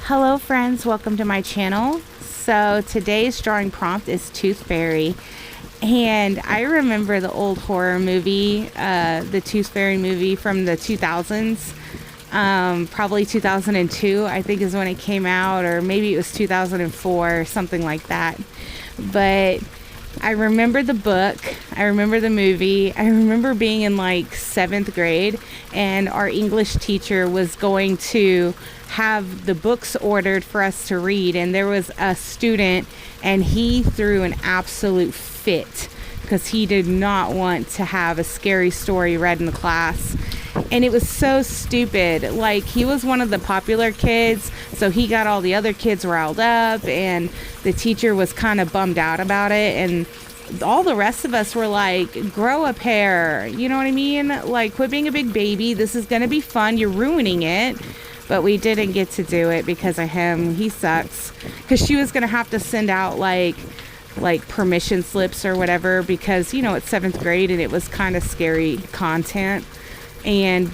Hello friends, welcome to my channel. So today's drawing prompt is Tooth Fairy, and I remember the old horror movie, the Tooth Fairy movie from the 2000s, probably 2002 I think is when it came out, or maybe it was 2004 or something like that. But I remember the book, I remember the movie, I remember being in like 7th grade and our English teacher was going to have the books ordered for us to read, and there was a student and he threw an absolute fit because he did not want to have a scary story read in the class. And it was so stupid. Like, he was one of the popular kids, so he got all the other kids riled up, and the teacher was kind of bummed out about it, and all the rest of us were like, grow a pair, you know what I mean? Like, quit being a big baby, this is gonna be fun, you're ruining it. But we didn't get to do it because of him. He sucks. Because she was gonna have to send out like permission slips or whatever, because, you know, it's 7th grade and it was kind of scary content, and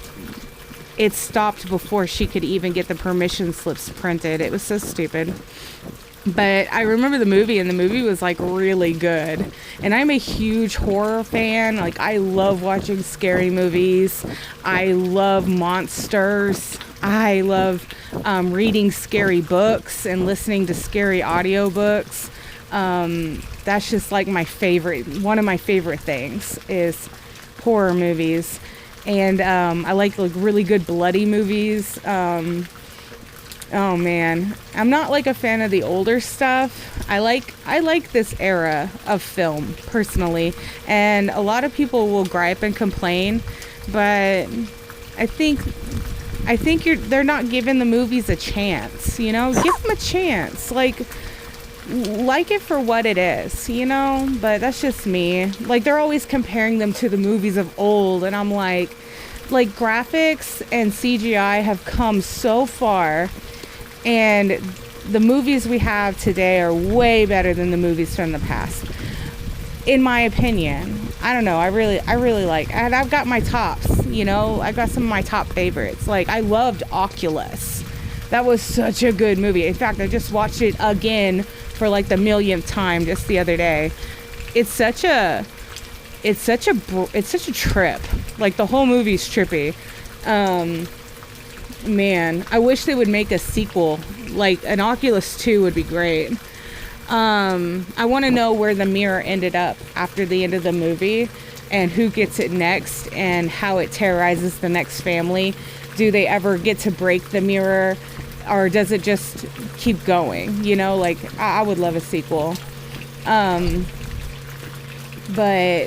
it stopped before she could even get the permission slips printed. It was so stupid. But I remember the movie, and the movie was like really good. And I'm a huge horror fan. Like, I love watching scary movies. I love monsters. I love reading scary books and listening to scary audiobooks. That's just like my favorite, one of my favorite things is horror movies. And I like really good bloody movies. Oh man, I'm not like a fan of the older stuff. I like this era of film personally, and a lot of people will gripe and complain, but I think they're not giving the movies a chance, you know? Give them a chance. Like it for what it is, you know? But that's just me. Like, they're always comparing them to the movies of old, and I'm like graphics and CGI have come so far, and the movies we have today are way better than the movies from the past, in my opinion. I don't know, I really like, and I've got my tops, you know? I've got some of my top favorites. Like, I loved Oculus. That was such a good movie. In fact, I just watched it again for like the millionth time just the other day. It's such a trip. Like, the whole movie's trippy. Man, I wish they would make a sequel. Like, an Oculus 2 would be great. I want to know where the mirror ended up after the end of the movie, and who gets it next, and how it terrorizes the next family. Do they ever get to break the mirror, or does it just keep going? You know, like, I would love a sequel. But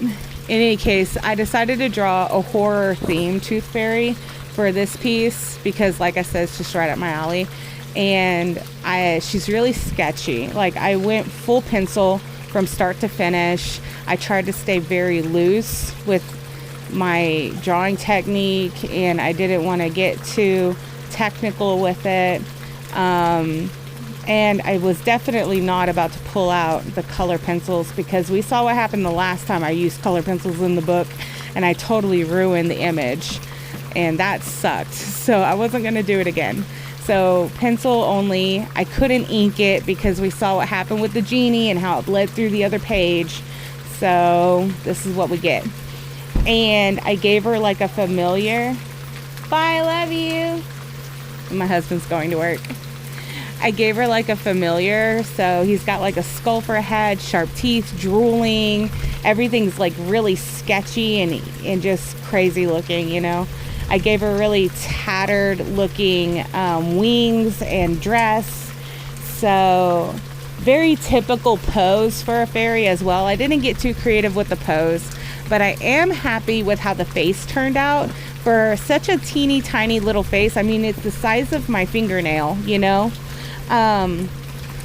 in any case, I decided to draw a horror themed Tooth Fairy for this piece because, like I said, it's just right up my alley. And she's really sketchy. Like, I went full pencil from start to finish. I tried to stay very loose with my drawing technique, and I didn't want to get too technical with it. And I was definitely not about to pull out the color pencils, because we saw what happened the last time I used color pencils in the book, and I totally ruined the image, and that sucked. So I wasn't going to do it again. So pencil only. I couldn't ink it because we saw what happened with the genie and how it bled through the other page. So this is what we get. And I gave her like a familiar. Bye, love you. My husband's going to work. I gave her like a familiar. So he's got like a skull for a head, sharp teeth, drooling. Everything's like really sketchy and just crazy looking, you know. I gave her really tattered looking wings and dress. So very typical pose for a fairy as well. I didn't get too creative with the pose, but I am happy with how the face turned out for such a teeny tiny little face. I mean, it's the size of my fingernail, you know. I'm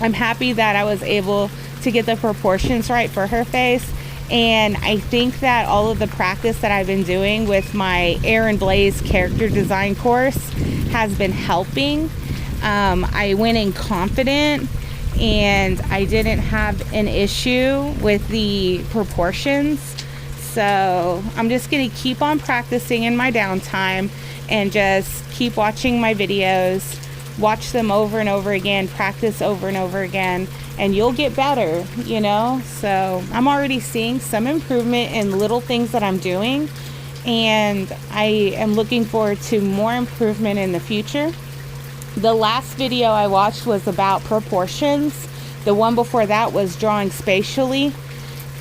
happy that I was able to get the proportions right for her face. And I think that all of the practice that I've been doing with my Aaron Blaise character design course has been helping. I went in confident, and I didn't have an issue with the proportions. So I'm just going to keep on practicing in my downtime and just keep watching my videos watch them over and over again, practice over and over again, and you'll get better, you know? So I'm already seeing some improvement in little things that I'm doing, and I am looking forward to more improvement in the future. The last video I watched was about proportions. The one before that was drawing spatially.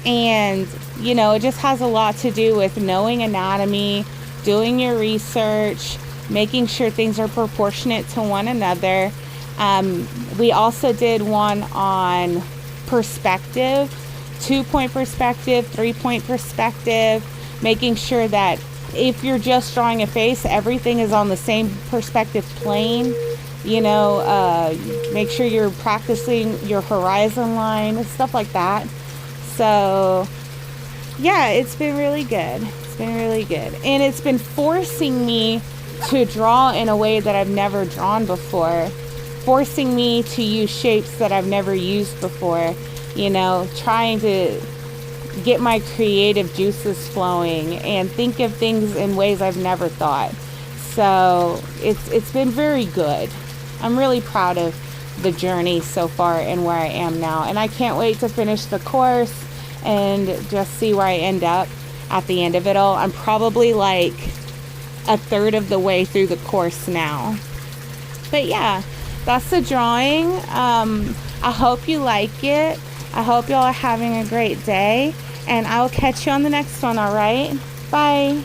And, you know, it just has a lot to do with knowing anatomy, doing your research, making sure things are proportionate to one another. We also did one on perspective, 2-point perspective, 3-point perspective, making sure that if you're just drawing a face, everything is on the same perspective plane. You know, make sure you're practicing your horizon line and stuff like that. So yeah, it's been really good. It's been really good. And it's been forcing me to draw in a way that I've never drawn before, forcing me to use shapes that I've never used before, you know, trying to get my creative juices flowing and think of things in ways I've never thought. So it's been very good. I'm really proud of the journey so far and where I am now. And I can't wait to finish the course and just see where I end up at the end of it all. I'm probably like a third of the way through the course now. But yeah, that's the drawing. I hope you like it. I hope y'all are having a great day. And I'll catch you on the next one, all right? Bye.